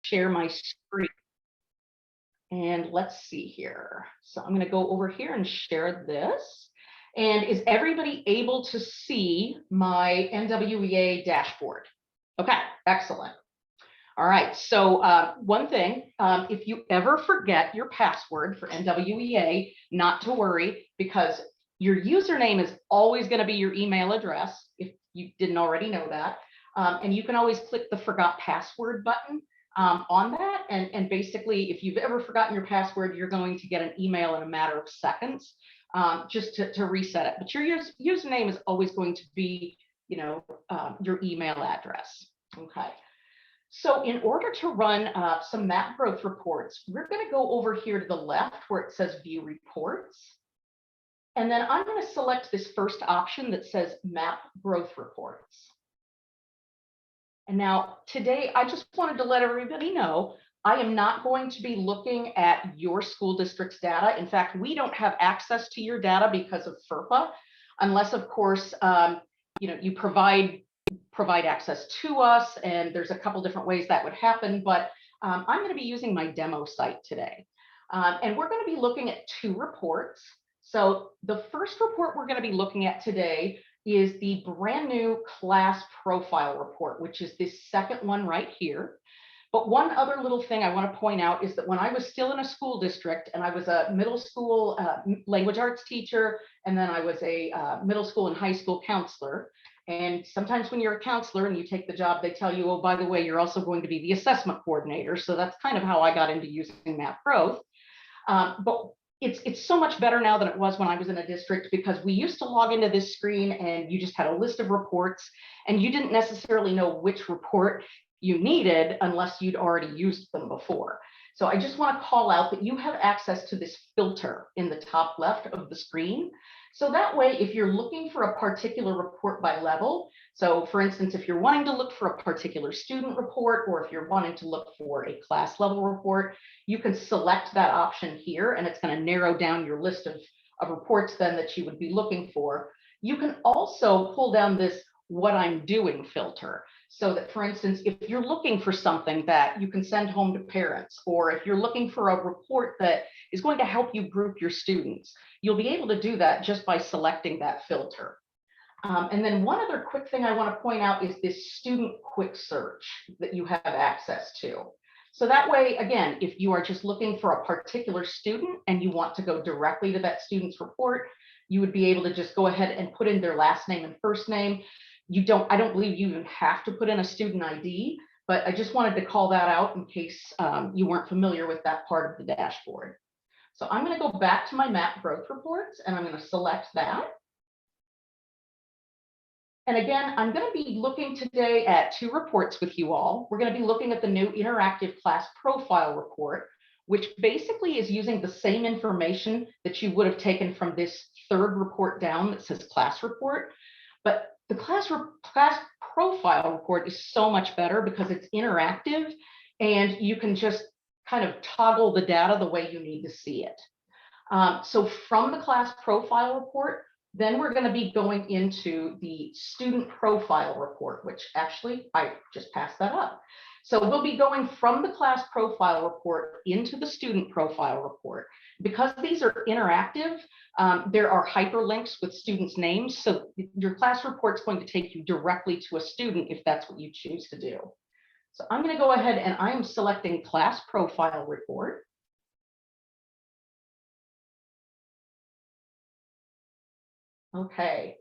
share my screen. And let's see here. So I'm going to go over here and share this. And is everybody able to see my NWEA dashboard? Okay, excellent. All right, so one thing, if you ever forget your password for NWEA, not to worry, because your username is always going to be your email address, if you didn't already know that. And you can always click the forgot password button on that. And basically, if you've ever forgotten your password, you're going to get an email in a matter of seconds just to reset it. But your username is always going to be, your email address. Okay. So in order to run some map growth reports, we're going to go over here to the left where it says view reports. And then I'm going to select this first option that says map growth reports. And now today, I just wanted to let everybody know, I am not going to be looking at your school district's data. In fact, we don't have access to your data because of FERPA, unless of course, you provide access to us, and there's a couple different ways that would happen, but I'm going to be using my demo site today. And we're going to be looking at two reports. So the first report we're going to be looking at today is the brand new class profile report, which is this second one right here. But one other little thing I want to point out is that when I was still in a school district and I was a middle school language arts teacher, and then I was a middle school and high school counselor. And sometimes when you're a counselor and you take the job, they tell you, oh, by the way, you're also going to be the assessment coordinator. So that's kind of how I got into using map growth. But it's so much better now than it was when I was in a district, because we used to log into this screen and you just had a list of reports and you didn't necessarily know which report you needed unless you'd already used them before. So I just want to call out that you have access to this filter in the top left of the screen. So that way, if you're looking for a particular report by level, so for instance, if you're wanting to look for a particular student report, or if you're wanting to look for a class level report, you can select that option here, and it's going to narrow down your list of reports then that you would be looking for. You can also pull down this what I'm doing filter. So that, for instance, if you're looking for something that you can send home to parents, or if you're looking for a report that is going to help you group your students, you'll be able to do that just by selecting that filter. And then one other quick thing I want to point out is this student quick search that you have access to. So that way, again, if you are just looking for a particular student and you want to go directly to that student's report, you would be able to just go ahead and put in their last name and first name. I don't believe you even have to put in a student ID, but I just wanted to call that out in case you weren't familiar with that part of the dashboard. So I'm going to go back to my map growth reports and I'm going to select that. And again, I'm going to be looking today at two reports with you all. We're going to be looking at the new interactive class profile report, which basically is using the same information that you would have taken from this third report down that says class report. But the class profile report is so much better because it's interactive and you can just kind of toggle the data the way you need to see it. So from the class profile report, then we're going to be going into the student profile report, which actually I just passed that up. So we'll be going from the class profile report into the student profile report. Because these are interactive, there are hyperlinks with students' names. So your class report is going to take you directly to a student if that's what you choose to do. So I'm going to go ahead and I'm selecting class profile report. Okay.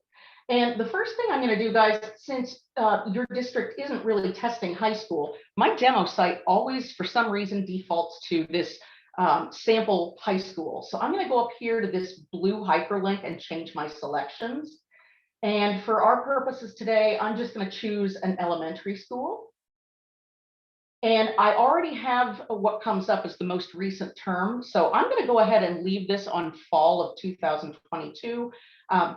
And the first thing I'm going to do, guys, since your district isn't really testing high school, my demo site always, for some reason, defaults to this sample high school. So I'm going to go up here to this blue hyperlink and change my selections. And for our purposes today, I'm just going to choose an elementary school. And I already have what comes up as the most recent term. So I'm going to go ahead and leave this on fall of 2022,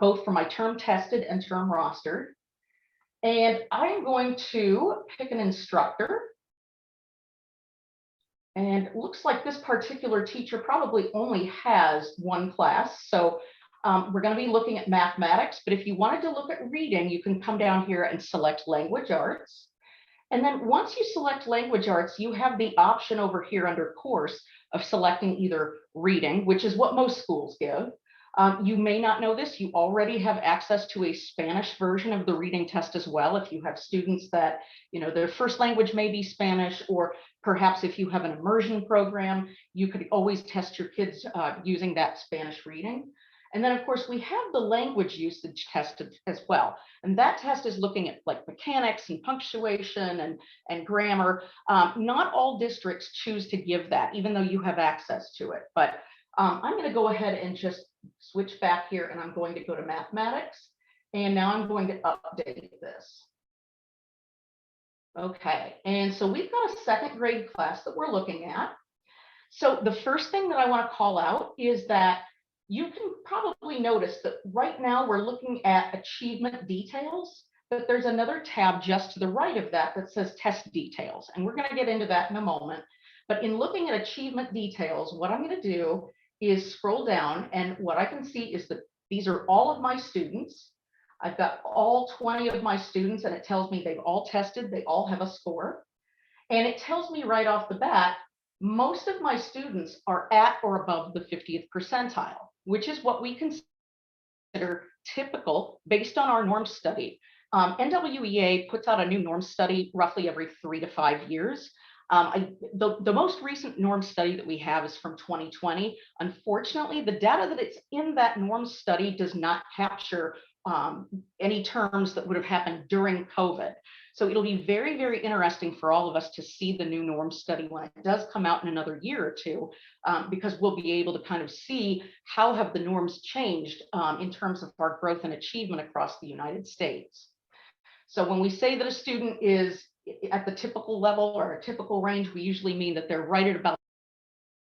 both for my term tested and term rostered. And I'm going to pick an instructor. And it looks like this particular teacher probably only has one class. So we're going to be looking at mathematics. But if you wanted to look at reading, you can come down here and select language arts. And then once you select language arts, you have the option over here under course of selecting either reading, which is what most schools give. You may not know this, you already have access to a Spanish version of the reading test as well. If you have students that, their first language may be Spanish, or perhaps if you have an immersion program, you could always test your kids using that Spanish reading. And then of course we have the language usage test as well. And that test is looking at like mechanics and punctuation and grammar. Not all districts choose to give that, even though you have access to it. But I'm going to go ahead and just switch back here, and I'm going to go to mathematics. And now I'm going to update this. Okay, and so we've got a second grade class that we're looking at. So the first thing that I want to call out is that you can probably notice that right now we're looking at achievement details, but there's another tab just to the right of that that says test details. And we're going to get into that in a moment. But in looking at achievement details, what I'm going to do is scroll down, and what I can see is that these are all of my students. I've got all 20 of my students, and it tells me they've all tested, they all have a score. And it tells me right off the bat, most of my students are at or above the 50th percentile, which is what we consider typical based on our norm study. NWEA puts out a new norm study roughly every 3 to 5 years. The most recent norm study that we have is from 2020. Unfortunately, the data that it's in that norm study does not capture any terms that would have happened during COVID. So it'll be very, very interesting for all of us to see the new norm study when it does come out in another year or two, because we'll be able to kind of see how have the norms changed in terms of our growth and achievement across the United States. So when we say that a student is at the typical level or a typical range, we usually mean that they're right at about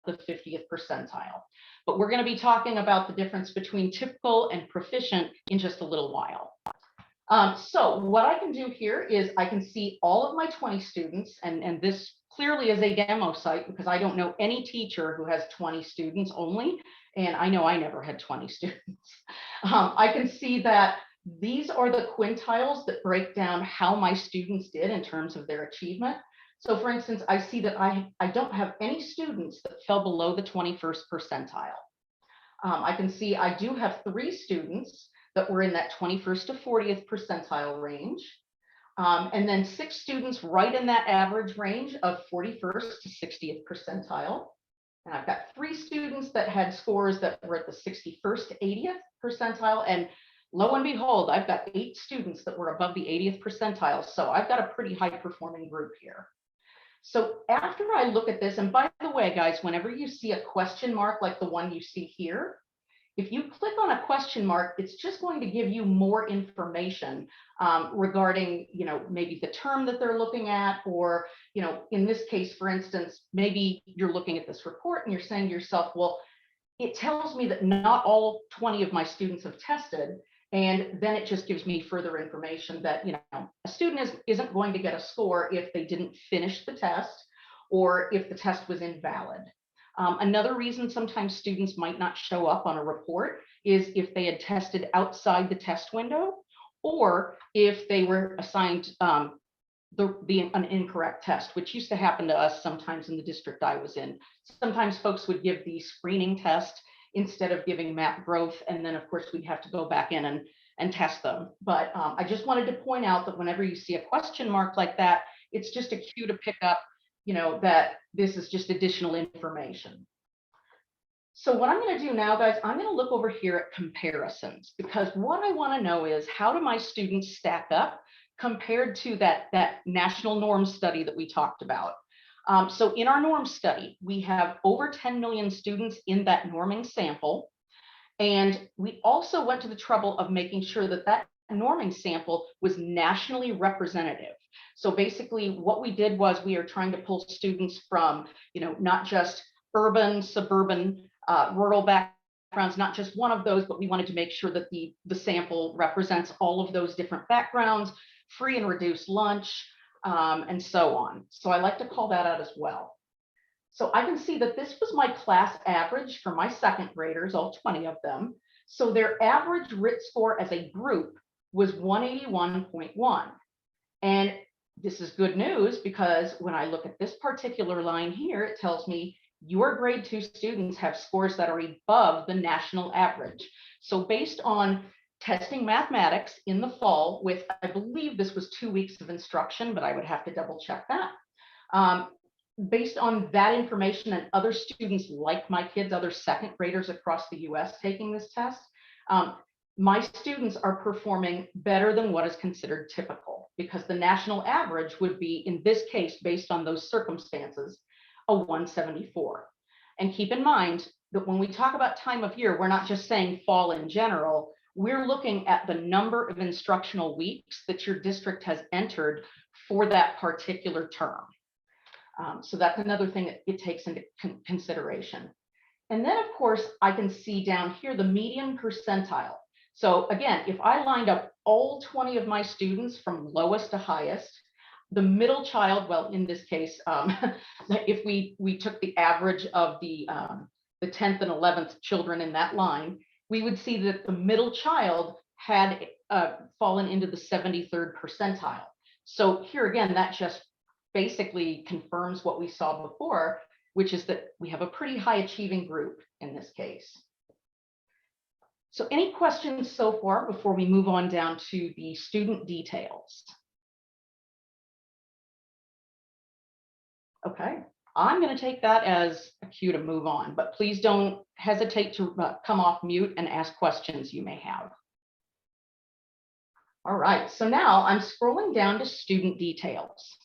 the 50th percentile. But we're going to be talking about the difference between typical and proficient in just a little while. So what I can do here is I can see all of my 20 students, and this clearly is a demo site because I don't know any teacher who has 20 students only, and I know I never had 20 students. I can see that these are the quintiles that break down how my students did in terms of their achievement. So for instance, I see that I don't have any students that fell below the 21st percentile. I can see I do have 3 students that were in that 21st to 40th percentile range. And then 6 students right in that average range of 41st to 60th percentile. And I've got 3 students that had scores that were at the 61st to 80th percentile. And lo and behold, I've got 8 students that were above the 80th percentile. So I've got a pretty high performing group here. So after I look at this, and by the way, guys, whenever you see a question mark like the one you see here, if you click on a question mark, it's just going to give you more information regarding, maybe the term that they're looking at, or, in this case, for instance, maybe you're looking at this report and you're saying to yourself, well, it tells me that not all 20 of my students have tested. And then it just gives me further information that, a student isn't going to get a score if they didn't finish the test or if the test was invalid. Another reason sometimes students might not show up on a report is if they had tested outside the test window, or if they were assigned an incorrect test, which used to happen to us sometimes in the district I was in. Sometimes folks would give the screening test instead of giving map growth, and then of course we'd have to go back in and test them. But I just wanted to point out that whenever you see a question mark like that, it's just a cue to pick up that this is just additional information. So what I'm going to do now, guys, I'm going to look over here at comparisons, because what I want to know is how do my students stack up compared to that national norm study that we talked about. So in our norm study, we have over 10 million students in that norming sample. And we also went to the trouble of making sure that that norming sample was nationally representative. So basically what we did was we are trying to pull students from, not just urban, suburban, rural backgrounds, not just one of those, but we wanted to make sure that the sample represents all of those different backgrounds, free and reduced lunch, and so on. So I like to call that out as well. So I can see that this was my class average for my second graders, all 20 of them. So their average RIT score as a group was 181.1. And this is good news because when I look at this particular line here, it tells me your grade 2 students have scores that are above the national average. So based on testing mathematics in the fall with, I believe this was 2 weeks of instruction, but I would have to double check that. Based on that information and other students like my kids, other second graders across the US taking this test, my students are performing better than what is considered typical, because the national average would be, in this case, based on those circumstances, a 174. And keep in mind that when we talk about time of year, we're not just saying fall in general, we're looking at the number of instructional weeks that your district has entered for that particular term. So that's another thing that it takes into consideration. And then, of course, I can see down here the median percentile. So again, if I lined up all 20 of my students from lowest to highest, the middle child, well, in this case, if we took the average of the 10th and 11th children in that line, we would see that the middle child had fallen into the 73rd percentile. So here again, that just basically confirms what we saw before, which is that we have a pretty high achieving group in this case. So any questions so far before we move on down to the student details? Okay, I'm going to take that as a cue to move on, but please don't hesitate to come off mute and ask questions you may have. All right, so now I'm scrolling down to student details.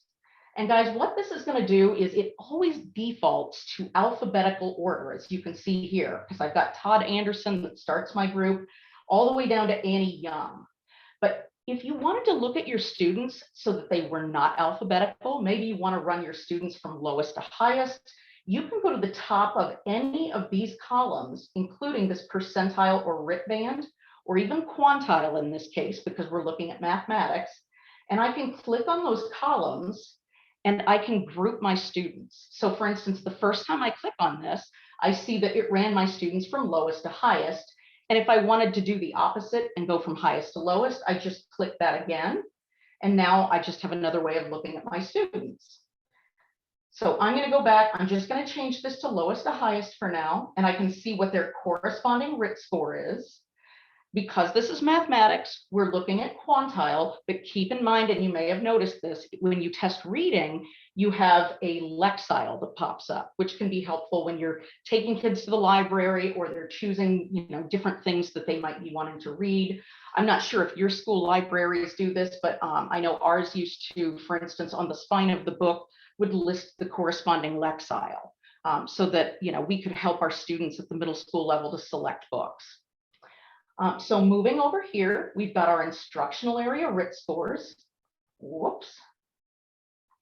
And guys, what this is going to do is it always defaults to alphabetical order, as you can see here, because I've got Todd Anderson that starts my group all the way down to Annie Young. But if you wanted to look at your students so that they were not alphabetical, maybe you want to run your students from lowest to highest, you can go to the top of any of these columns, including this percentile or RIT band, or even quantile in this case, because we're looking at mathematics. And I can click on those columns and I can group my students. So for instance, the first time I click on this, I see that it ran my students from lowest to highest. And if I wanted to do the opposite and go from highest to lowest, I just click that again. And now I just have another way of looking at my students. So I'm going to go back. I'm just going to change this to lowest to highest for now. And I can see what their corresponding RIT score is. Because this is mathematics, we're looking at quantile, but keep in mind, and you may have noticed this, when you test reading, you have a Lexile that pops up, which can be helpful when you're taking kids to the library or they're choosing, different things that they might be wanting to read. I'm not sure if your school libraries do this, but I know ours used to, for instance, on the spine of the book, would list the corresponding Lexile so that, we could help our students at the middle school level to select books. So moving over here, we've got our instructional area RIT scores. Whoops,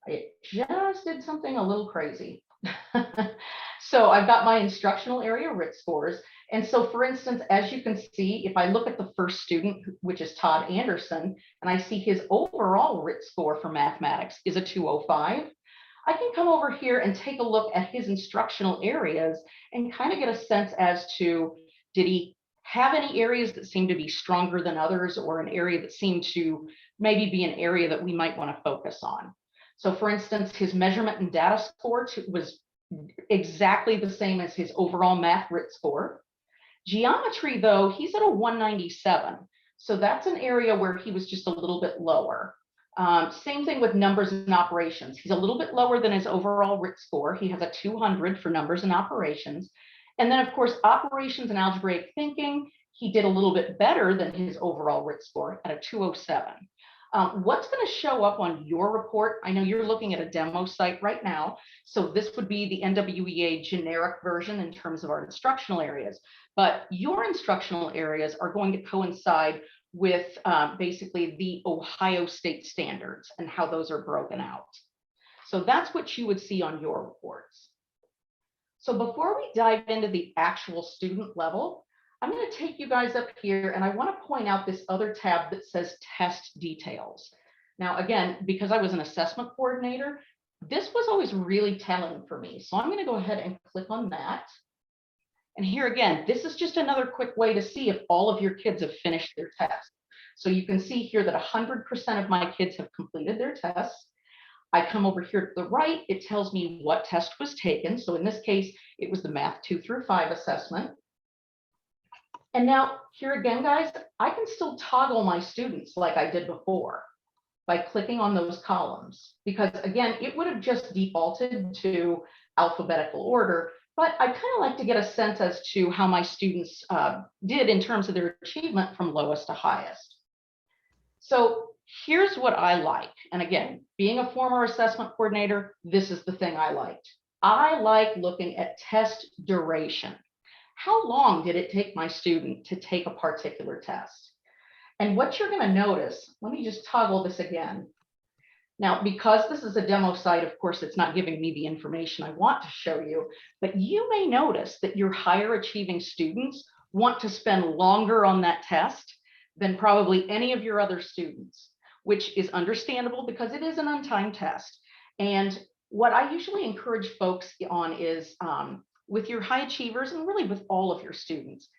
I just did something a little crazy. So I've got my instructional area RIT scores. And so for instance, as you can see, if I look at the first student, which is Todd Anderson, and I see his overall RIT score for mathematics is a 205, I can come over here and take a look at his instructional areas and kind of get a sense as to, did he have any areas that seem to be stronger than others, or an area that seemed to maybe be an area that we might want to focus on. So for instance, his measurement and data score was exactly the same as his overall math RIT score. Geometry, though, he's at a 197. So that's an area where he was just a little bit lower. Same thing with numbers and operations. He's a little bit lower than his overall RIT score. He has a 200 for numbers and operations. And then, of course, operations and algebraic thinking, he did a little bit better than his overall RIT score at a 207. What's going to show up on your report? I know you're looking at a demo site right now, so this would be the NWEA generic version in terms of our instructional areas. But your instructional areas are going to coincide with basically the Ohio State standards and how those are broken out. So that's what you would see on your reports. So before we dive into the actual student level, I'm going to take you guys up here and I want to point out this other tab that says test details. Now, again, because I was an assessment coordinator, this was always really telling for me. So I'm going to go ahead and click on that. And here again, this is just another quick way to see if all of your kids have finished their test. So you can see here that 100% of my kids have completed their tests. I come over here to the right, it tells me what test was taken. So in this case, it was the Math 2 through 5 assessment. And now here again, guys, I can still toggle my students like I did before by clicking on those columns, because again, it would have just defaulted to alphabetical order, but I kind of like to get a sense as to how my students did in terms of their achievement from lowest to highest. So here's what I like. And again, being a former assessment coordinator, this is the thing I liked. I like looking at test duration. How long did it take my student to take a particular test? And what you're going to notice, let me just toggle this again. Now, because this is a demo site, of course, it's not giving me the information I want to show you, but you may notice that your higher achieving students want to spend longer on that test than probably any of your other students, which is understandable because it is an untimed test. And what I usually encourage folks on is with your high achievers and really with all of your students,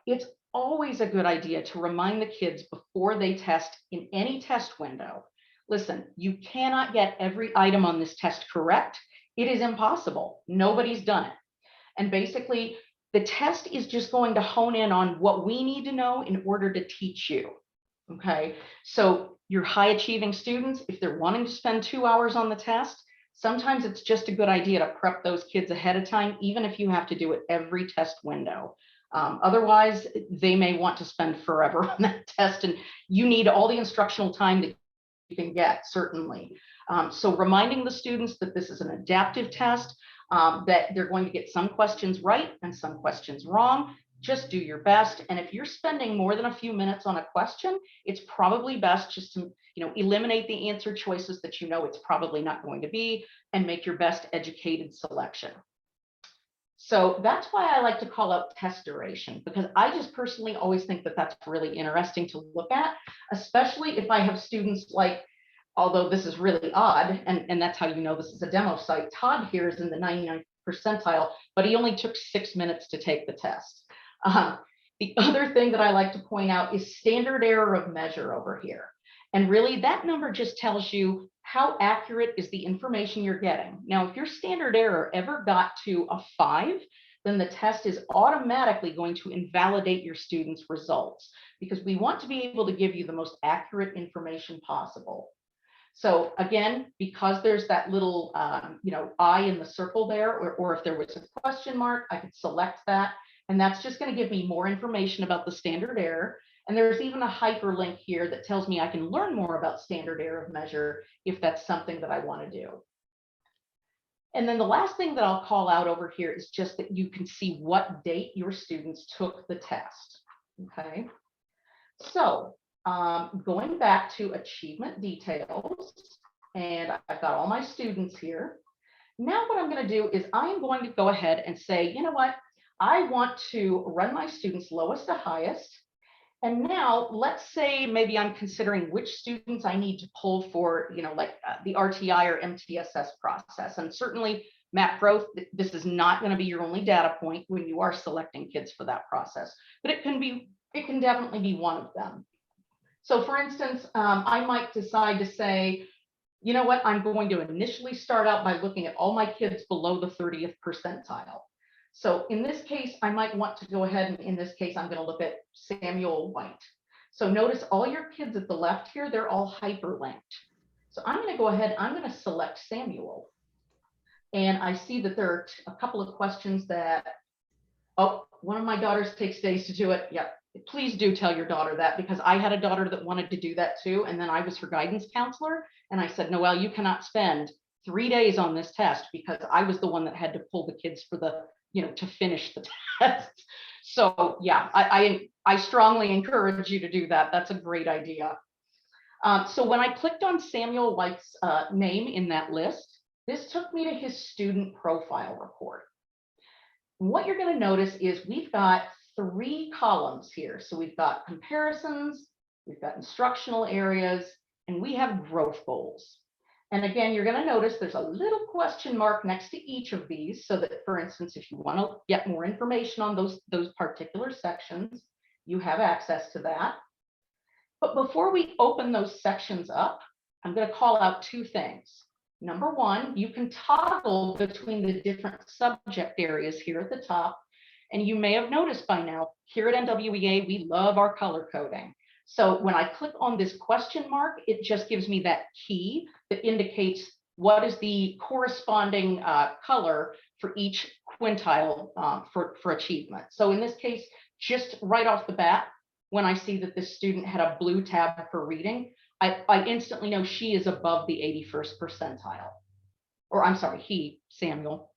it's always a good idea to remind the kids before they test in any test window. Listen, you cannot get every item on this test correct. It is impossible. Nobody's done it. And basically, the test is just going to hone in on what we need to know in order to teach you. Okay, so your high achieving students, if they're wanting to spend 2 hours on the test, sometimes it's just a good idea to prep those kids ahead of time, even if you have to do it every test window. Otherwise, they may want to spend forever on that test, and you need all the instructional time that you can get, certainly. So reminding the students that this is an adaptive test, that they're going to get some questions right and some questions wrong. Just do your best. And if you're spending more than a few minutes on a question, it's probably best just to eliminate the answer choices that you know it's probably not going to be, and make your best educated selection. So that's why I like to call out test duration, because I just personally always think that that's really interesting to look at, especially if I have students like, although this is really odd, and that's how you know this is a demo site, Todd here is in the 99th percentile, but he only took 6 minutes to take the test. The other thing that I like to point out is standard error of measure over here. And really that number just tells you how accurate is the information you're getting. Now, if your standard error ever got to a 5, then the test is automatically going to invalidate your students' results, because we want to be able to give you the most accurate information possible. So again, because there's that little I in the circle there, or if there was a question mark, I could select that. And that's just going to give me more information about the standard error. And there's even a hyperlink here that tells me I can learn more about standard error of measure if that's something that I want to do. And then the last thing that I'll call out over here is just that you can see what date your students took the test. Okay. So going back to achievement details, and I've got all my students here. Now what I'm going to do is I'm going to go ahead and say, you know what? I want to run my students lowest to highest. And now let's say maybe I'm considering which students I need to pull for, the RTI or MTSS process. And certainly MAP growth, this is not going to be your only data point when you are selecting kids for that process, but it can definitely be one of them. So for instance, I might decide to say, you know what, I'm going to initially start out by looking at all my kids below the 30th percentile. So in this case, I might want to go ahead and in this case, I'm going to look at Samuel White. So notice all your kids at the left here, they're all hyperlinked. So I'm going to go ahead, I'm going to select Samuel. And I see that there are a couple of questions that, oh, one of my daughters takes days to do it. Yep. Please do tell your daughter that, because I had a daughter that wanted to do that too. And then I was her guidance counselor. And I said, Noelle, you cannot spend 3 days on this test, because I was the one that had to pull the kids for the, to finish the test. So yeah, I strongly encourage you to do that. That's a great idea. So when I clicked on Samuel White's name in that list, this took me to his student profile report. What you're going to notice is we've got 3 columns here. So we've got comparisons, we've got instructional areas, and we have growth goals. And again, you're going to notice there's a little question mark next to each of these, so that, for instance, if you want to get more information on those particular sections, you have access to that. But before we open those sections up, I'm going to call out 2 things. number one, you can toggle between the different subject areas here at the top. And you may have noticed by now, here at NWEA, we love our color coding. So when I click on this question mark, it just gives me that key that indicates what is the corresponding color for each quintile for achievement. So in this case, just right off the bat, when I see that this student had a blue tab for reading, I instantly know she is above the 81st percentile. Or I'm sorry, he, Samuel.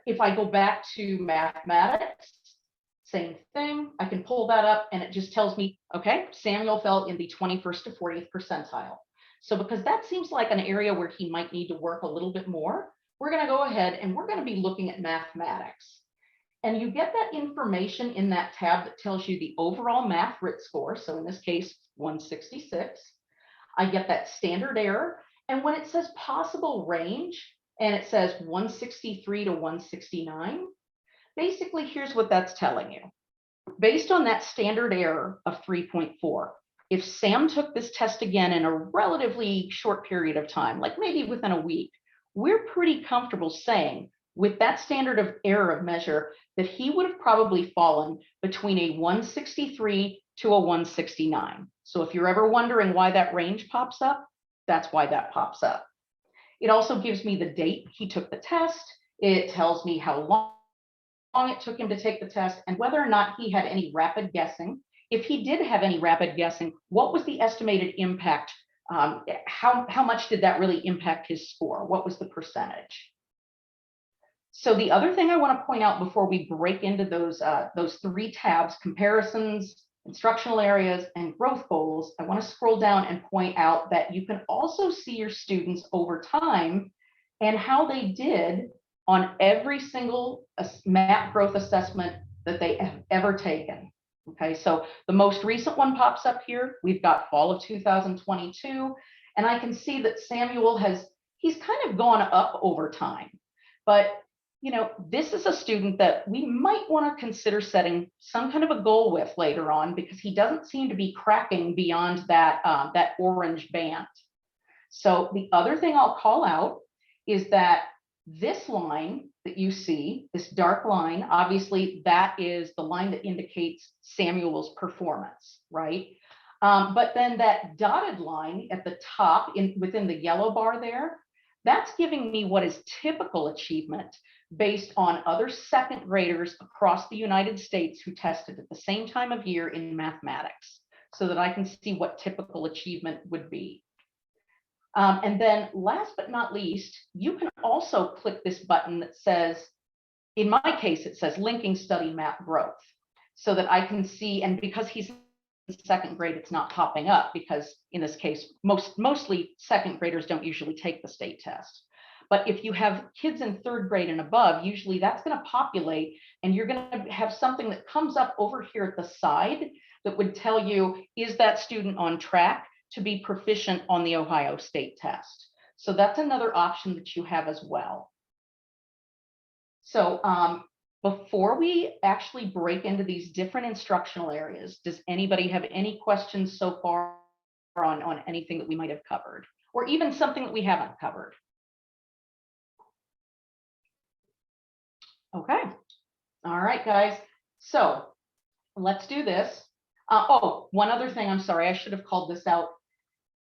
If I go back to mathematics, same thing. I can pull that up and it just tells me, okay, Samuel fell in the 21st to 40th percentile. So because that seems like an area where he might need to work a little bit more, we're going to go ahead and we're going to be looking at mathematics. And you get that information in that tab that tells you the overall math RIT score. So in this case, 166. I get that standard error. And when it says possible range, and it says 163 to 169, basically here's what that's telling you. Based on that standard error of 3.4, if Sam took this test again in a relatively short period of time, like maybe within a week, we're pretty comfortable saying with that standard of error of measure that he would have probably fallen between a 163 to a 169. So if you're ever wondering why that range pops up, that's why that pops up. It also gives me the date he took the test. It tells me how long it took him to take the test and whether or not he had any rapid guessing. If he did have any rapid guessing, what was the estimated impact? How much did that really impact his score? What was the percentage? So the other thing I want to point out before we break into those three tabs, comparisons, instructional areas, and growth goals, I want to scroll down and point out that you can also see your students over time and how they did on every single MAP growth assessment that they have ever taken. Okay, so the most recent one pops up here. We've got fall of 2022, and I can see that Samuel he's kind of gone up over time. But you know, this is a student that we might want to consider setting some kind of a goal with later on because he doesn't seem to be cracking beyond that, that orange band. So the other thing I'll call out is that this line that you see, this dark line, obviously that is the line that indicates Samuel's performance, right? But then that dotted line at the top within the yellow bar there, that's giving me what is typical achievement based on other second graders across the United States who tested at the same time of year in mathematics, so that I can see what typical achievement would be. And then last but not least, you can also click this button that says, in my case, it says linking study map growth, so that I can see, and because he's in second grade, it's not popping up because in this case, mostly second graders don't usually take the state test. But if you have kids in third grade and above, usually that's going to populate and you're going to have something that comes up over here at the side that would tell you, is that student on track to be proficient on the Ohio State test? So that's another option that you have as well. So before we actually break into these different instructional areas, does anybody have any questions so far on anything that we might have covered, or even something that we haven't covered? Okay. All right, guys. So let's do this. Oh, one other thing. I'm sorry, I should have called this out.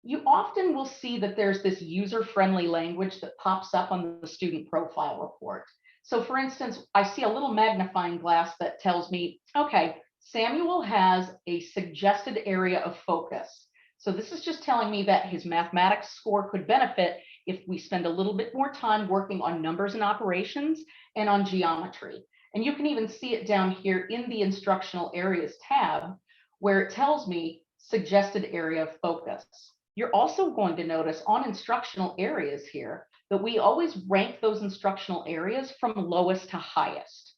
You often will see that there's this user-friendly language that pops up on the student profile report. So for instance, I see a little magnifying glass that tells me, okay, Samuel has a suggested area of focus. So this is just telling me that his mathematics score could benefit if we spend a little bit more time working on numbers and operations and on geometry. And you can even see it down here in the instructional areas tab, where it tells me suggested area of focus. You're also going to notice on instructional areas here that we always rank those instructional areas from lowest to highest.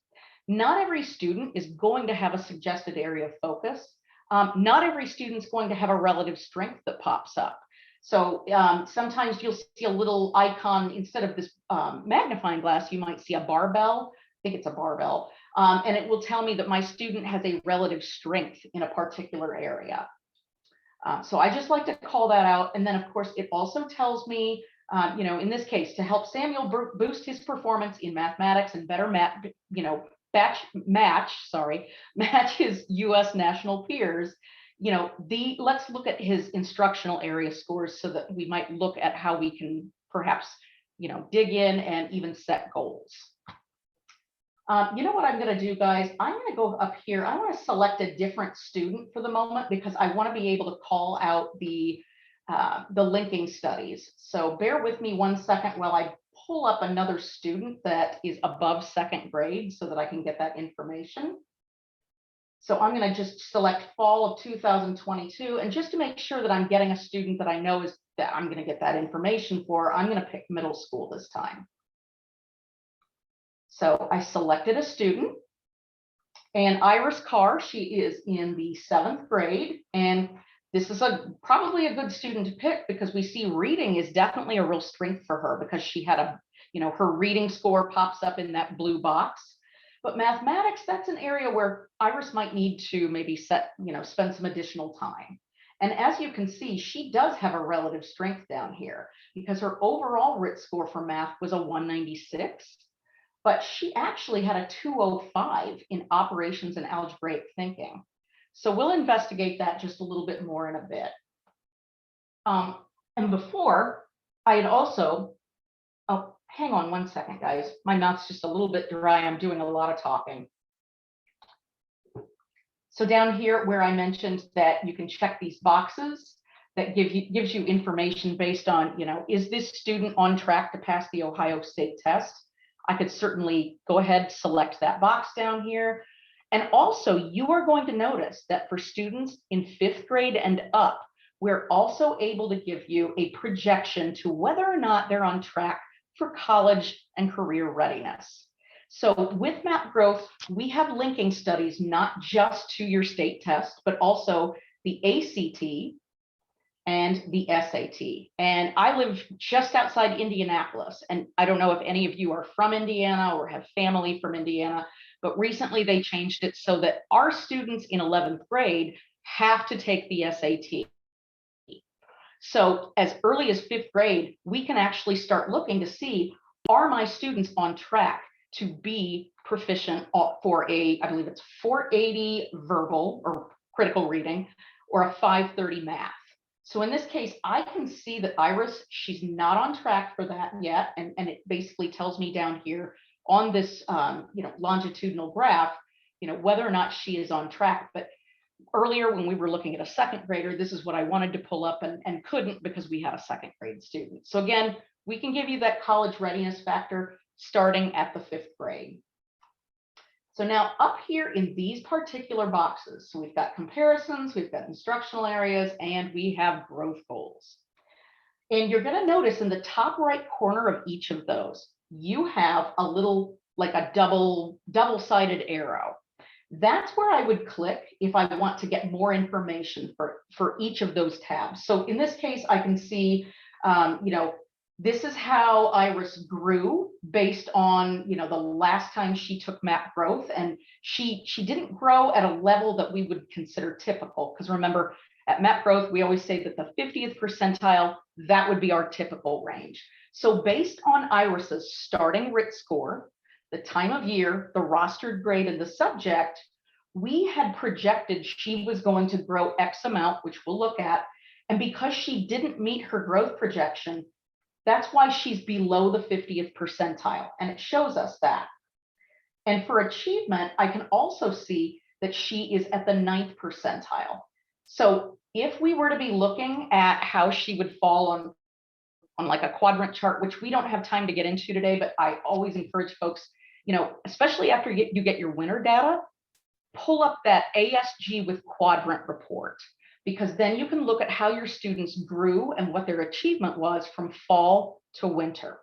Not every student is going to have a suggested area of focus. Not every student's going to have a relative strength that pops up. So sometimes you'll see a little icon instead of this magnifying glass, you might see a barbell. I think it's a barbell. And it will tell me that my student has a relative strength in a particular area. So I just like to call that out. And then of course, it also tells me in this case, to help Samuel boost his performance in mathematics and better match his U.S. national peers, let's look at his instructional area scores so that we might look at how we can perhaps, dig in and even set goals. What I'm going to do, guys? I'm going to go up here. I want to select a different student for the moment because I want to be able to call out the linking studies. So bear with me 1 second while I pull up another student that is above 2nd grade so that I can get that information. So I'm going to just select fall of 2022, and just to make sure that I'm getting a student that I know is that I'm going to get that information for, I'm going to pick middle school this time. So I selected a student, and Iris Carr, she is in the 7th grade, and this is probably a good student to pick because we see reading is definitely a real strength for her because she had her reading score pops up in that blue box. But mathematics, that's an area where Iris might need to maybe spend some additional time. And as you can see, she does have a relative strength down here because her overall RIT score for math was a 196. But she actually had a 205 in operations and algebraic thinking. So we'll investigate that just a little bit more in a bit. And before, I had also, oh, hang on 1 second, guys. My mouth's just a little bit dry. I'm doing a lot of talking. So down here where I mentioned that you can check these boxes that gives you information based on, is this student on track to pass the Ohio State test? I could certainly go ahead, select that box down here. And also you are going to notice that for students in 5th grade and up, we're also able to give you a projection to whether or not they're on track for college and career readiness. So with Map Growth, we have linking studies, not just to your state test, but also the ACT and the SAT. And I live just outside Indianapolis. And I don't know if any of you are from Indiana or have family from Indiana, but recently they changed it so that our students in 11th grade have to take the SAT. So as early as 5th grade, we can actually start looking to see, are my students on track to be proficient for I believe it's 480 verbal or critical reading or a 530 math. So in this case, I can see that Iris, she's not on track for that yet. And it basically tells me down here on this, longitudinal graph, whether or not she is on track. But earlier when we were looking at a 2nd grader, this is what I wanted to pull up and couldn't because we had a 2nd grade student. So again, we can give you that college readiness factor starting at the 5th grade. So now up here in these particular boxes, so we've got comparisons, we've got instructional areas, and we have growth goals. And you're going to notice in the top right corner of each of those, you have a little, like a double-sided arrow. That's where I would click if I want to get more information for each of those tabs. So in this case, I can see, this is how Iris grew based on, the last time she took Map Growth, and she didn't grow at a level that we would consider typical. Because remember, at Map Growth, we always say that the 50th percentile, that would be our typical range. So based on Iris's starting RIT score, the time of year, the rostered grade, and the subject, we had projected she was going to grow X amount, which we'll look at. And because she didn't meet her growth projection, that's why she's below the 50th percentile, and it shows us that. And for achievement, I can also see that she is at the 9th percentile. So if we were to be looking at how she would fall on like a quadrant chart, which we don't have time to get into today, but I always encourage folks, especially after you get your winter data, pull up that ASG with quadrant report, because then you can look at how your students grew and what their achievement was from fall to winter.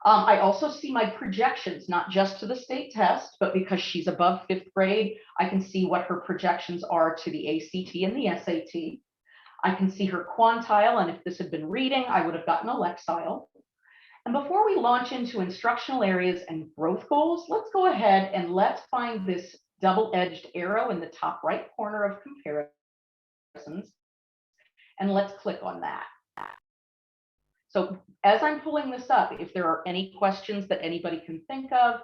I also see my projections, not just to the state test, but because she's above 5th grade, I can see what her projections are to the ACT and the SAT. I can see her quantile, and if this had been reading, I would have gotten a Lexile. And before we launch into instructional areas and growth goals, let's go ahead and let's find this double-edged arrow in the top right corner of comparisons, and let's click on that. So as I'm pulling this up, if there are any questions that anybody can think of,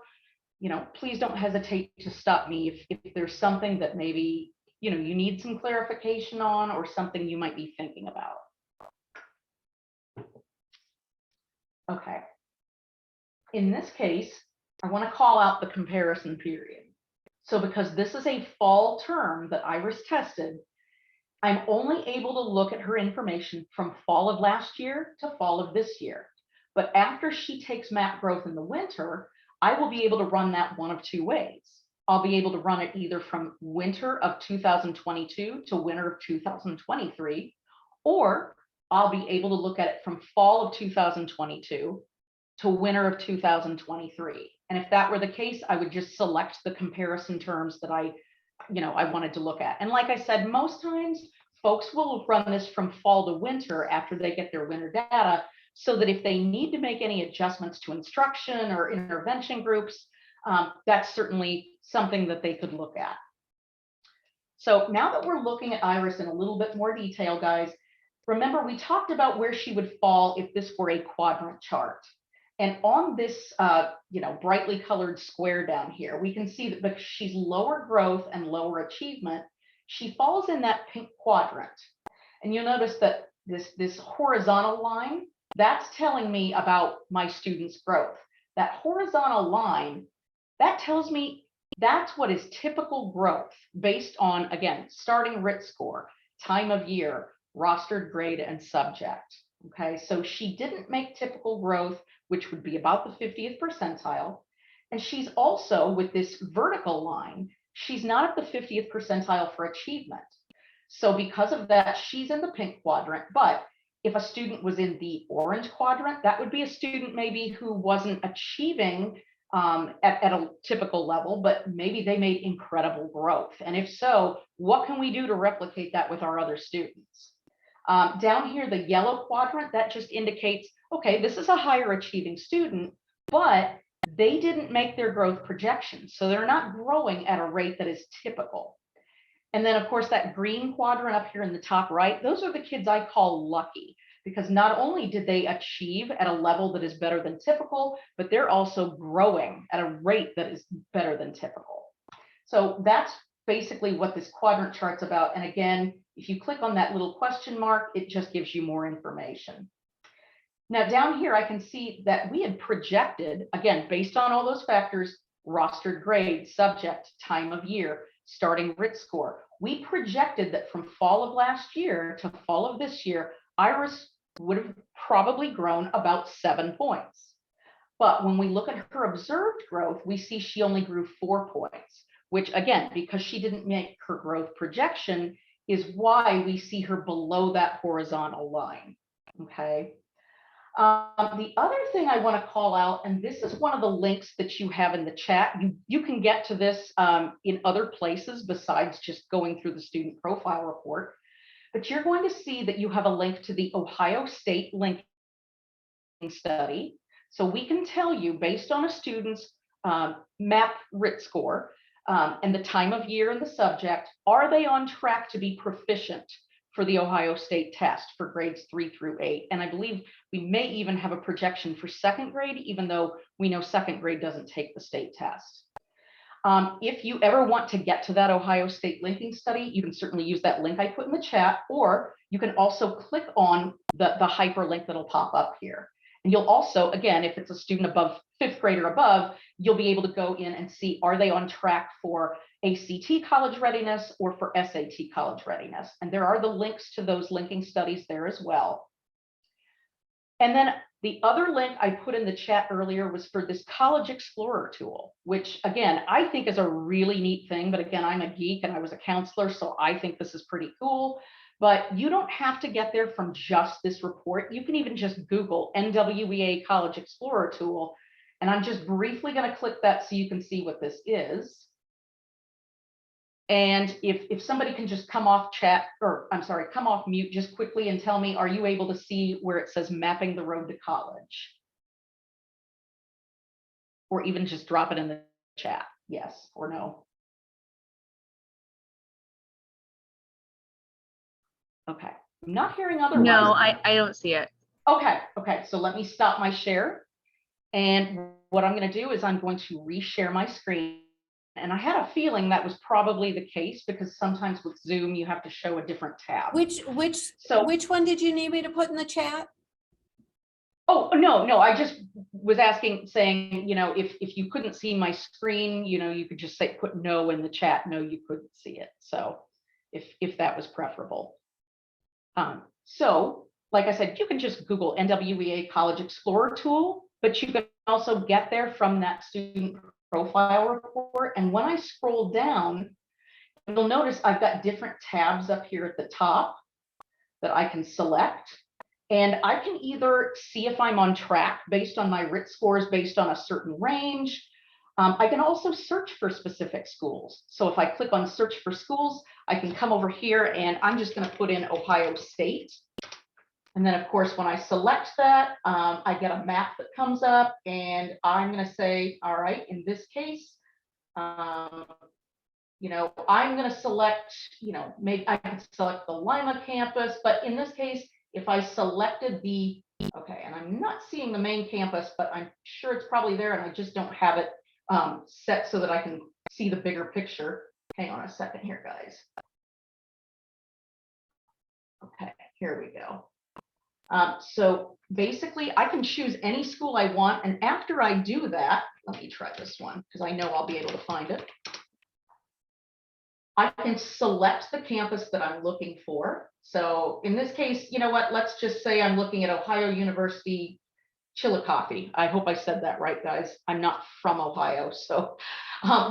please don't hesitate to stop me if there's something that maybe, you need some clarification on, or something you might be thinking about. Okay. In this case, I want to call out the comparison period. So because this is a fall term that Iris tested, I'm only able to look at her information from fall of last year to fall of this year. But after she takes map growth in the winter, I will be able to run that one of two ways. I'll be able to run it either from winter of 2022 to winter of 2023, or I'll be able to look at it from fall of 2022 to winter of 2023. And if that were the case, I would just select the comparison terms that I wanted to look at. And like I said, most times folks will run this from fall to winter after they get their winter data, so that if they need to make any adjustments to instruction or intervention groups, that's certainly something that they could look at. So now that we're looking at Iris in a little bit more detail, guys, remember we talked about where she would fall if this were a quadrant chart. And on this, brightly colored square down here, we can see that because she's lower growth and lower achievement, she falls in that pink quadrant. And you'll notice that this horizontal line, that's telling me about my student's growth. That horizontal line, that tells me that's what is typical growth based on, again, starting RIT score, time of year, rostered grade, and subject. Okay, so she didn't make typical growth, which would be about the 50th percentile. And she's also, with this vertical line, she's not at the 50th percentile for achievement. So because of that, she's in the pink quadrant. But if a student was in the orange quadrant, that would be a student maybe who wasn't achieving at a typical level, but maybe they made incredible growth. And if so, what can we do to replicate that with our other students? Down here, the yellow quadrant, that just indicates, okay, this is a higher achieving student, but they didn't make their growth projections. So they're not growing at a rate that is typical. And then, of course, that green quadrant up here in the top right, those are the kids I call lucky, because not only did they achieve at a level that is better than typical, but they're also growing at a rate that is better than typical. So that's basically what this quadrant chart's about. And again, if you click on that little question mark, it just gives you more information. Now down here, I can see that we had projected, again, based on all those factors, rostered grade, subject, time of year, starting RIT score. We projected that from fall of last year to fall of this year, Iris would have probably grown about 7 points. But when we look at her observed growth, we see she only grew 4 points, which again, because she didn't make her growth projection, is why we see her below that horizontal line, okay? The other thing I want to call out, and this is one of the links that you have in the chat, you can get to this in other places besides just going through the student profile report, but you're going to see that you have a link to the Ohio State linking study. So we can tell you, based on a student's MAP RIT score and the time of year and the subject, are they on track to be proficient for the Ohio State test for grades 3 through 8. And I believe we may even have a projection for second grade, even though we know second grade doesn't take the state test. If you ever want to get to that Ohio State linking study, you can certainly use that link I put in the chat, or you can also click on the hyperlink that'll pop up here. And you'll also, again, if it's a student above 5th grade or above, you'll be able to go in and see, are they on track for ACT college readiness or for SAT college readiness? And there are the links to those linking studies there as well. And then the other link I put in the chat earlier was for this College Explorer tool, which again, I think is a really neat thing. But again, I'm a geek and I was a counselor, so I think this is pretty cool. But you don't have to get there from just this report. You can even just Google NWEA College Explorer tool. And I'm just briefly going to click that so you can see what this is. And if somebody can just come off chat, or I'm sorry, come off mute just quickly and tell me, are you able to see where it says mapping the road to college? Or even just drop it in the chat, yes or no. Okay, I'm not hearing otherwise. No, I don't see it. Okay, so let me stop my share. And what I'm going to do is I'm going to reshare my screen. And I had a feeling that was probably the case because sometimes with Zoom, you have to show a different tab. Which one did you need me to put in the chat? Oh, no, I just was asking, saying, if you couldn't see my screen, you could just say, put no in the chat. No, you couldn't see it. So if that was preferable. So like I said, you can just Google NWEA College Explorer tool, but you can also get there from that student profile report. And when I scroll down, you'll notice I've got different tabs up here at the top that I can select. And I can either see if I'm on track based on my RIT scores based on a certain range. I can also search for specific schools. So if I click on search for schools, I can come over here and I'm just going to put in Ohio State. And then, of course, when I select that, I get a map that comes up and I'm going to say, all right, in this case, I'm going to select, maybe I can select the Lima campus, but in this case, if I selected okay, and I'm not seeing the main campus, but I'm sure it's probably there and I just don't have it set so that I can see the bigger picture. Hang on a second here, guys. Okay, here we go. So basically I can choose any school I want. And after I do that, let me try this one because I know I'll be able to find it. I can select the campus that I'm looking for. So in this case, you know what, let's just say I'm looking at Ohio University, Chillicothe. I hope I said that right, guys. I'm not from Ohio. So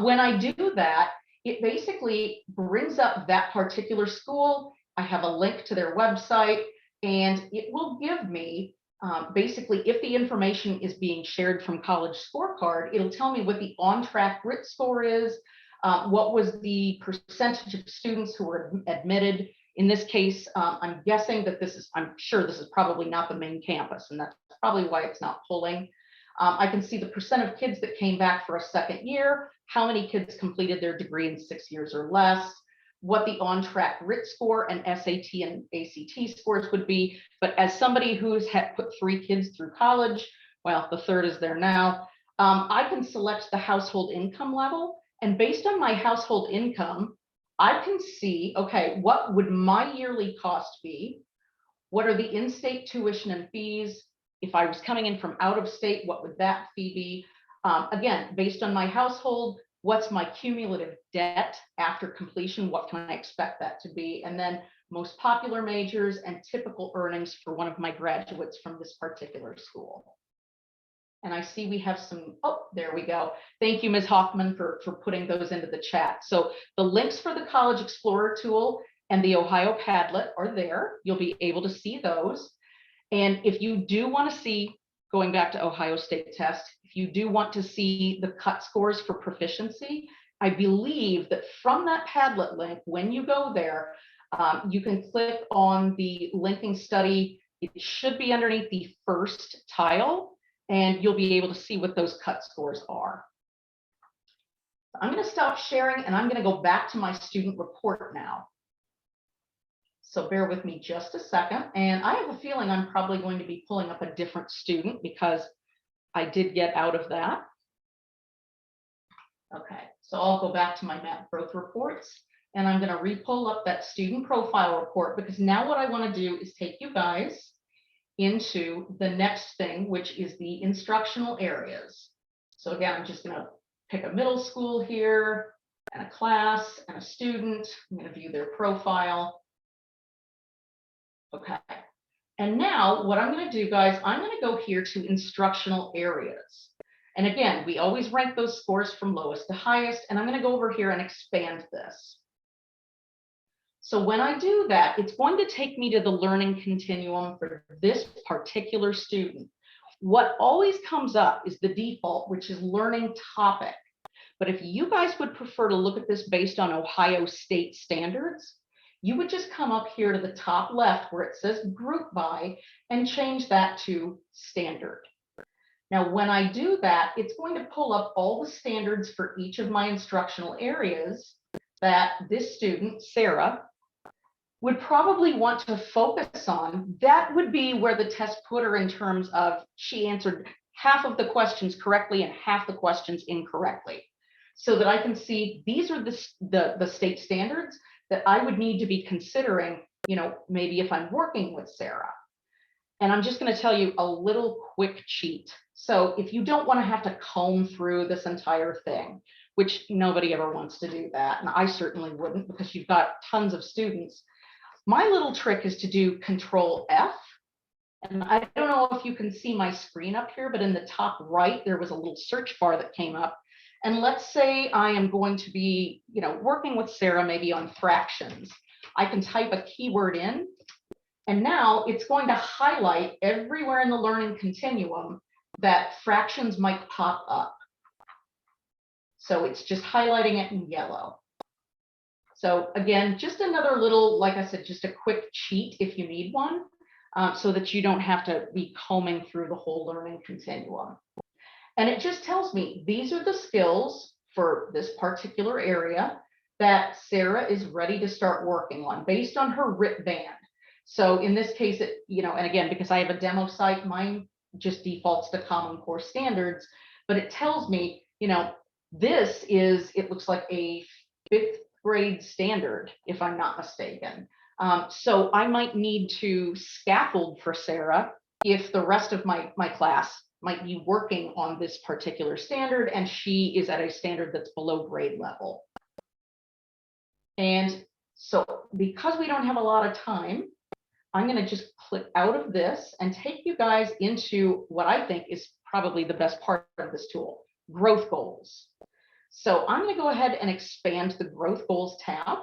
when I do that, it basically brings up that particular school. I have a link to their website and it will give me basically if the information is being shared from College Scorecard, it'll tell me what the on-track RIT score is, what was the percentage of students who were admitted. In this case, I'm guessing that I'm sure this is probably not the main campus, and that's probably why it's not pulling. I can see the percent of kids that came back for a second year, how many kids completed their degree in 6 years or less, what the on-track RIT score and SAT and ACT scores would be. But as somebody who's had put 3 kids through college, well, the third is there now, I can select the household income level. And based on my household income, I can see, okay, what would my yearly cost be? What are the in-state tuition and fees? If I was coming in from out of state, what would that fee be? Again, based on my household, what's my cumulative debt after completion? What can I expect that to be? And then most popular majors and typical earnings for one of my graduates from this particular school. And I see we have some, oh, there we go. Thank you, Ms. Hoffman, for putting those into the chat. So the links for the College Explorer tool and the Ohio Padlet are there. You'll be able to see those. And if you do want to see, going back to Ohio State test, if you do want to see the cut scores for proficiency, I believe that from that Padlet link, when you go there, you can click on the linking study. It should be underneath the first tile, and you'll be able to see what those cut scores are. I'm going to stop sharing and I'm going to go back to my student report now. So bear with me just a second. And I have a feeling I'm probably going to be pulling up a different student because I did get out of that. Okay, so I'll go back to my MAP growth reports and I'm going to re-pull up that student profile report because now what I want to do is take you guys into the next thing, which is the instructional areas. So again, I'm just going to pick a middle school here and a class and a student. I'm going to view their profile. Okay. And now what I'm going to do, guys, I'm going to go here to instructional areas. And again, we always rank those scores from lowest to highest. And I'm going to go over here and expand this. So when I do that, it's going to take me to the learning continuum for this particular student. What always comes up is the default, which is learning topic. But if you guys would prefer to look at this based on Ohio State standards, you would just come up here to the top left where it says group by and change that to standard. Now, when I do that, it's going to pull up all the standards for each of my instructional areas that this student, Sarah, would probably want to focus on, that would be where the test put her in terms of she answered half of the questions correctly and half the questions incorrectly. So that I can see these are the state standards that I would need to be considering, you know, maybe if I'm working with Sarah. And I'm just going to tell you a little quick cheat. So if you don't want to have to comb through this entire thing, which nobody ever wants to do that, and I certainly wouldn't because you've got tons of students, my little trick is to do Control F. And I don't know if you can see my screen up here, but in the top right, there was a little search bar that came up. And let's say I am going to be, you know, working with Sarah maybe on fractions. I can type a keyword in, and now it's going to highlight everywhere in the learning continuum that fractions might pop up. So it's just highlighting it in yellow. So again, just another little, like I said, just a quick cheat if you need one, so that you don't have to be combing through the whole learning continuum. And it just tells me these are the skills for this particular area that Sarah is ready to start working on based on her RIT band. So in this case, it, you know, and again, because I have a demo site, mine just defaults to Common Core standards, but it tells me, you know, this is, it looks like a 5th grade standard, if I'm not mistaken. So I might need to scaffold for Sarah if the rest of my class might be working on this particular standard and she is at a standard that's below grade level. And so because we don't have a lot of time, I'm going to just click out of this and take you guys into what I think is probably the best part of this tool, growth goals. So I'm going to go ahead and expand the growth goals tab.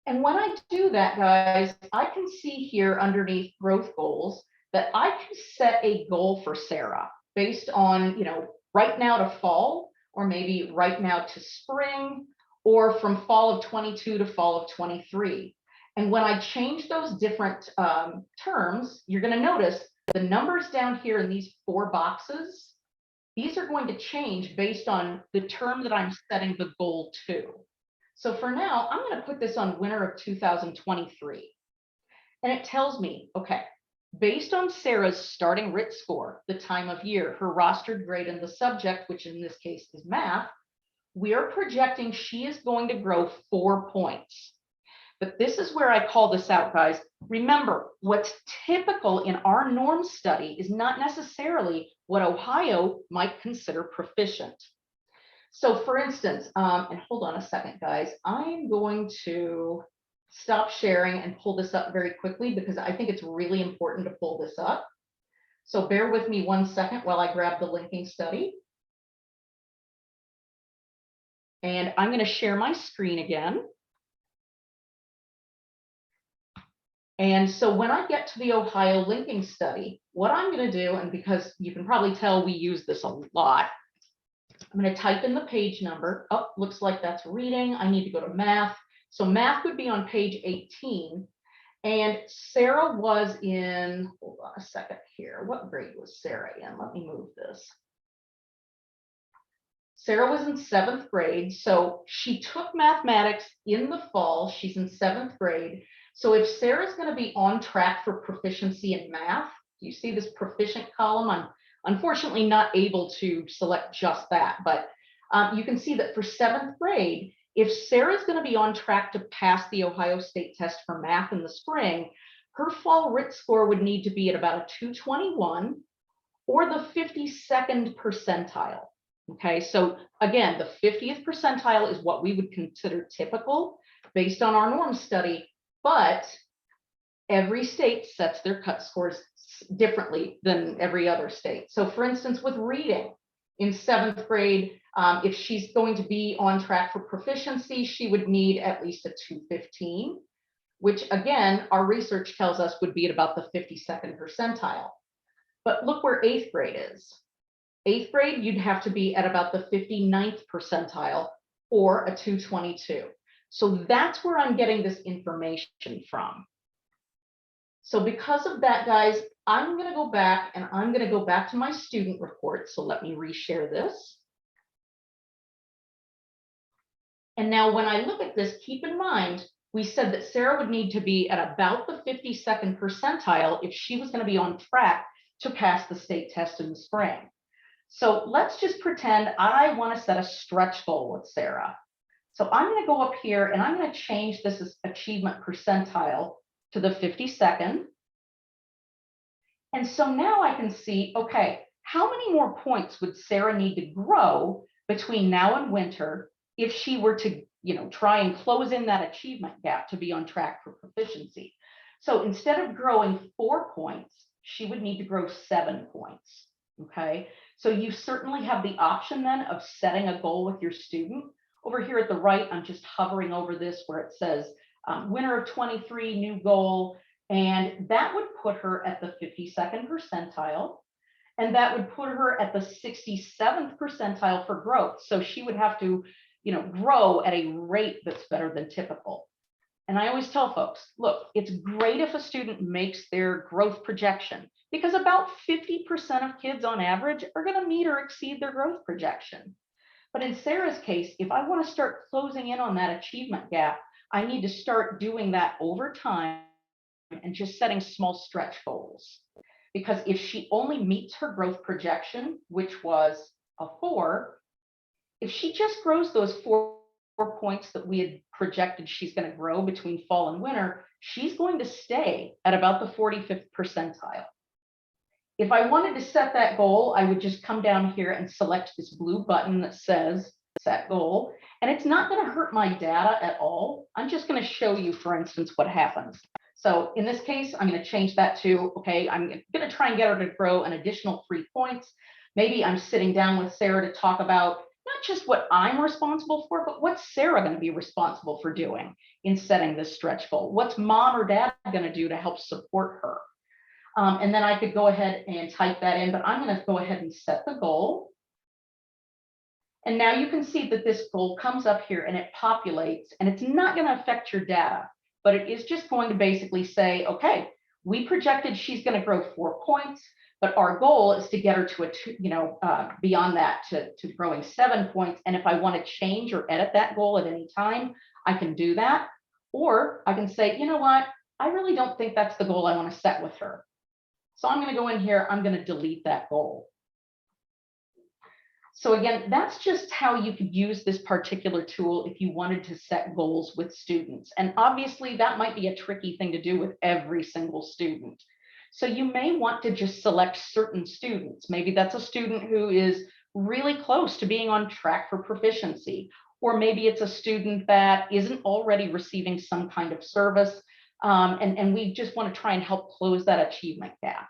And when I do that, guys, I can see here underneath growth goals that I can set a goal for Sarah based on, you know, right now to fall, or maybe right now to spring, or from fall of 22 to fall of 23. And when I change those different terms, you're going to notice the numbers down here in these 4 boxes, these are going to change based on the term that I'm setting the goal to. So for now, I'm going to put this on winter of 2023. And it tells me, okay, based on Sarah's starting RIT score, the time of year, her rostered grade in the subject, which in this case is math, we are projecting she is going to grow 4 points. But this is where I call this out, guys. Remember, what's typical in our norm study is not necessarily what Ohio might consider proficient. So for instance, and hold on a second, guys, I'm going to stop sharing and pull this up very quickly because I think it's really important to pull this up. So bear with me 1 second while I grab the linking study. And I'm going to share my screen again. And so when I get to the Ohio linking study, what I'm going to do, and because you can probably tell we use this a lot, I'm going to type in the page number. Oh, looks like that's reading. I need to go to math. So math would be on page 18. And Sarah was in, hold on a second here. What grade was Sarah in? Let me move this. Sarah was in 7th grade. So she took mathematics in the fall. She's in 7th grade. So if Sarah's going to be on track for proficiency in math, you see this proficient column? I'm unfortunately not able to select just that, but you can see that for 7th grade, if Sarah's going to be on track to pass the Ohio State test for math in the spring, her fall RIT score would need to be at about a 221 or the 52nd percentile. Okay, so again, the 50th percentile is what we would consider typical based on our norm study, but every state sets their cut scores differently than every other state. So for instance, with reading in 7th grade, if she's going to be on track for proficiency, she would need at least a 215, which again, our research tells us would be at about the 52nd percentile. But look where 8th grade is. 8th grade, you'd have to be at about the 59th percentile or a 222. So that's where I'm getting this information from. So because of that, guys, I'm going to go back and I'm going to go back to my student report. So let me reshare this. And now when I look at this, keep in mind, we said that Sarah would need to be at about the 52nd percentile if she was going to be on track to pass the state test in the spring. So let's just pretend I want to set a stretch goal with Sarah. So I'm going to go up here and I'm going to change this as achievement percentile to the 52nd. And so now I can see, okay, how many more points would Sarah need to grow between now and winter if she were to, try and close in that achievement gap to be on track for proficiency? So instead of growing 4 points, she would need to grow 7 points. Okay, so you certainly have the option then of setting a goal with your student. Over here at the right, I'm just hovering over this where it says winter of 23, new goal. And that would put her at the 52nd percentile. And that would put her at the 67th percentile for growth. So she would have to, grow at a rate that's better than typical. And I always tell folks, look, it's great if a student makes their growth projection, because about 50% of kids on average are going to meet or exceed their growth projection. But in Sarah's case, if I want to start closing in on that achievement gap, I need to start doing that over time and just setting small stretch goals. Because if she only meets her growth projection, which was a 4, if she just grows those 4 points that we had projected she's going to grow between fall and winter, she's going to stay at about the 45th percentile. If I wanted to set that goal, I would just come down here and select this blue button that says set goal, and it's not going to hurt my data at all. I'm just going to show you, for instance, what happens. So in this case, I'm going to change that to, okay, I'm going to try and get her to grow an additional 3 points. Maybe I'm sitting down with Sarah to talk about not just what I'm responsible for, but what's Sarah going to be responsible for doing in setting this stretch goal? What's mom or dad going to do to help support her? And then I could go ahead and type that in, but I'm going to go ahead and set the goal. And now you can see that this goal comes up here and it populates, and it's not going to affect your data, but it is just going to basically say, okay, we projected she's going to grow 4 points, but our goal is to get her to beyond that to growing 7 points. And if I want to change or edit that goal at any time, I can do that. Or I can say, you know what, I really don't think that's the goal I want to set with her. So I'm going to go in here, I'm going to delete that goal. So again, that's just how you could use this particular tool if you wanted to set goals with students. And obviously that might be a tricky thing to do with every single student. So you may want to just select certain students. Maybe that's a student who is really close to being on track for proficiency, or maybe it's a student that isn't already receiving some kind of service. And we just want to try and help close that achievement gap.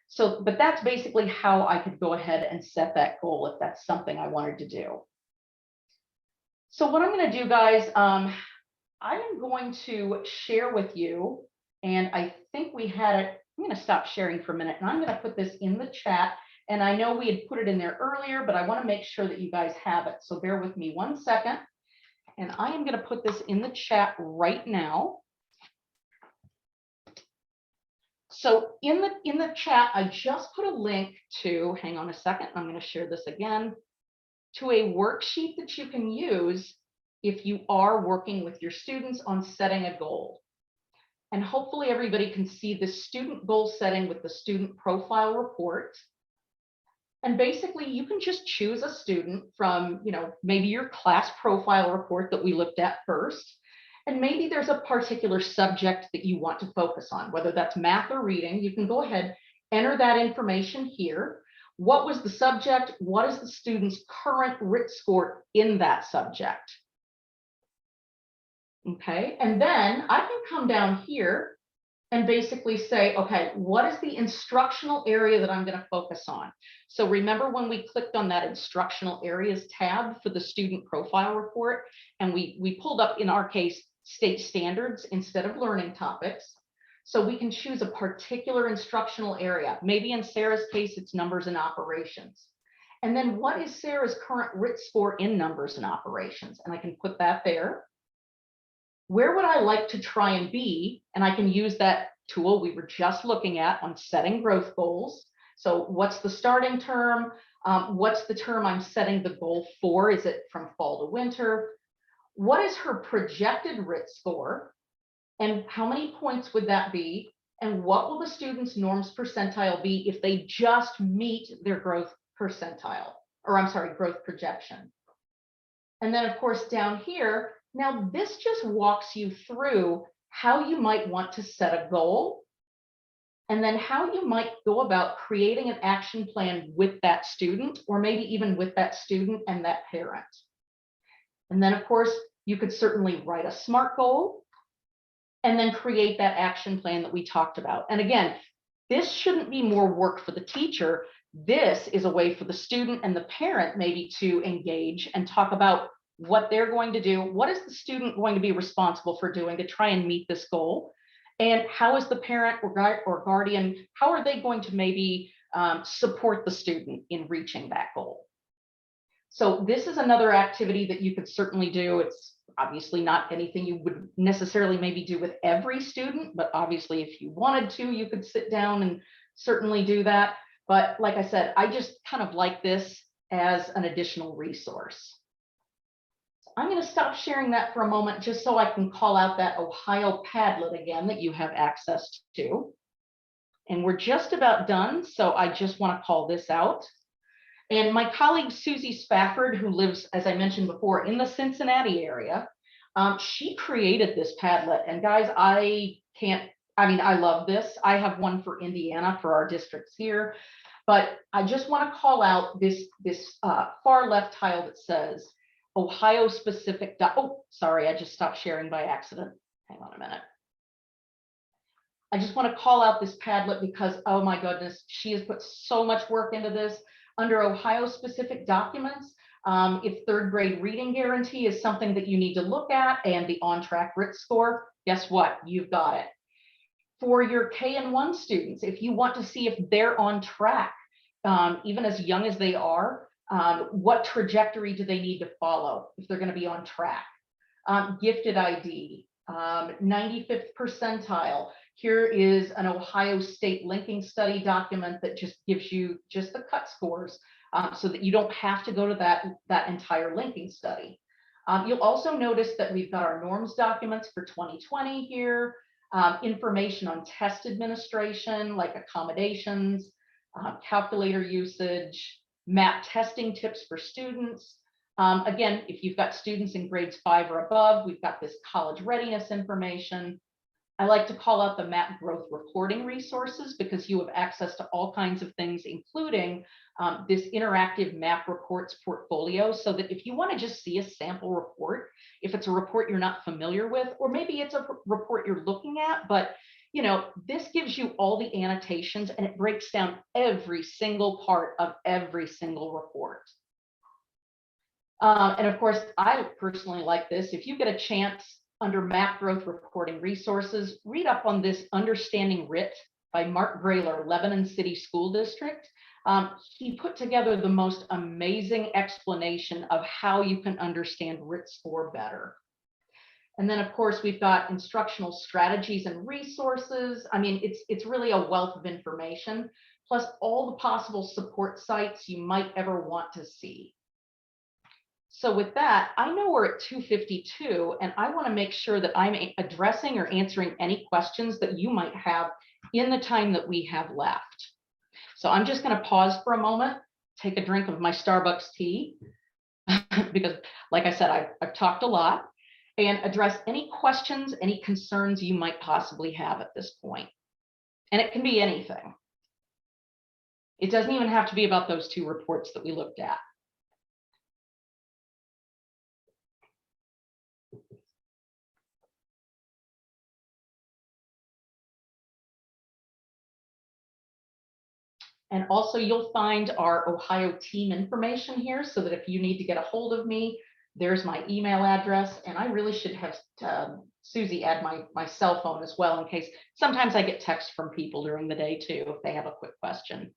So, but that's basically how I could go ahead and set that goal if that's something I wanted to do. So what I'm going to do, guys, I'm going to share with you, and I think we had it. I'm going to stop sharing for a minute, and I'm going to put this in the chat. And I know we had put it in there earlier, but I want to make sure that you guys have it. So bear with me 1 second. And I am going to put this in the chat right now. So in the chat, I just put a link to, hang on a second, I'm going to share this again, to a worksheet that you can use if you are working with your students on setting a goal. And hopefully everybody can see the student goal setting with the student profile report. And basically you can just choose a student from, maybe your class profile report that we looked at first. And maybe there's a particular subject that you want to focus on, whether that's math or reading. You can go ahead, enter that information here. What was the subject? What is the student's current RIT score in that subject? Okay, and then I can come down here and basically say, okay, what is the instructional area that I'm going to focus on? So remember when we clicked on that instructional areas tab for the student profile report, and we pulled up, in our case, state standards instead of learning topics. So we can choose a particular instructional area. Maybe in Sarah's case, it's numbers and operations. And then what is Sarah's current RIT score in numbers and operations? And I can put that there. Where would I like to try and be? And I can use that tool we were just looking at on setting growth goals. So what's the starting term? What's the term I'm setting the goal for? Is it from fall to winter? what is her projected RIT score, and how many points would that be? And what will the student's norms percentile be if they just meet their growth percentile, or I'm sorry, growth projection? And then of course down here, now this just walks you through how you might want to set a goal, and then how you might go about creating an action plan with that student, or maybe even with that student and that parent. And then of course, you could certainly write a SMART goal and then create that action plan that we talked about. And again, this shouldn't be more work for the teacher. This is a way for the student and the parent maybe to engage and talk about what they're going to do. What is the student going to be responsible for doing to try and meet this goal? And how is the parent or guardian, how are they going to maybe support the student in reaching that goal? So this is another activity that you could certainly do. It's obviously not anything you would necessarily maybe do with every student, but obviously if you wanted to, you could sit down and certainly do that. But like I said, I just kind of like this as an additional resource. I'm going to stop sharing that for a moment just so I can call out that Ohio Padlet again that you have access to. And we're just about done, so I just want to call this out. And my colleague Susie Spafford, who lives, as I mentioned before, in the Cincinnati area, she created this Padlet. And guys, I love this. I have one for Indiana for our districts here, but I just want to call out this far left tile that says Ohio specific. Oh, sorry, I just stopped sharing by accident. Hang on a minute. I just want to call out this Padlet because, oh my goodness, she has put so much work into this. Under Ohio specific documents, if third grade reading guarantee is something that you need to look at, and the on-track RIT score, guess what? You've got it. For your K-1 students, if you want to see if they're on track, even as young as they are, what trajectory do they need to follow if they're going to be on track? Gifted ID, 95th percentile. Here is an Ohio State linking study document that just gives you just the cut scores so that you don't have to go to that entire linking study. You'll also notice that we've got our norms documents for 2020 here, information on test administration, like accommodations, calculator usage, MAP testing tips for students. Again, if you've got students in grades 5 or above, we've got this college readiness information. I like to call out the MAP growth reporting resources because you have access to all kinds of things, including this interactive MAP reports portfolio, so that if you want to just see a sample report, if it's a report you're not familiar with, or maybe it's a report you're looking at, but you know, this gives you all the annotations and it breaks down every single part of every single report. And of course, I personally like this. If you get a chance, under MAP growth reporting resources, read up on this Understanding RIT by Mark Grayler, Lebanon City School District. He put together the most amazing explanation of how you can understand RIT score better. And then of course, we've got instructional strategies and resources. I mean, it's really a wealth of information, plus all the possible support sites you might ever want to see. So with that, I know we're at 2:52, and I want to make sure that I'm addressing or answering any questions that you might have in the time that we have left. So I'm just going to pause for a moment, take a drink of my Starbucks tea, because like I said, I've talked a lot, and address any questions, any concerns you might possibly have at this point. And it can be anything. It doesn't even have to be about those two reports that we looked at. And also you'll find our Ohio team information here, so that if you need to get a hold of me, there's my email address. And I really should have Susie add my cell phone as well, in case sometimes I get texts from people during the day too, if they have a quick question.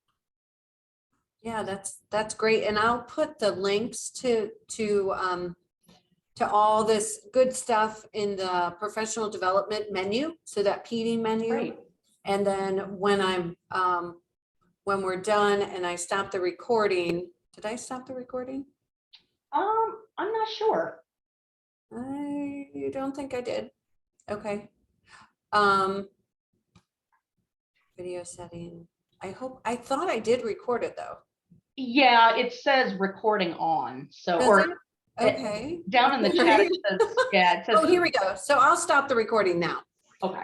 Yeah, that's great. And I'll put the links to all this good stuff in the professional development menu, so that PD menu. Great. And then when when we're done and I stop the recording, did I stop the recording? I'm not sure. I don't think I did. Okay. Video setting. I thought I did record it though. Yeah, it says recording on, so, Does or it? Okay. down in the chat, it says, yeah, it says, Oh, here we go. So I'll stop the recording now. okay.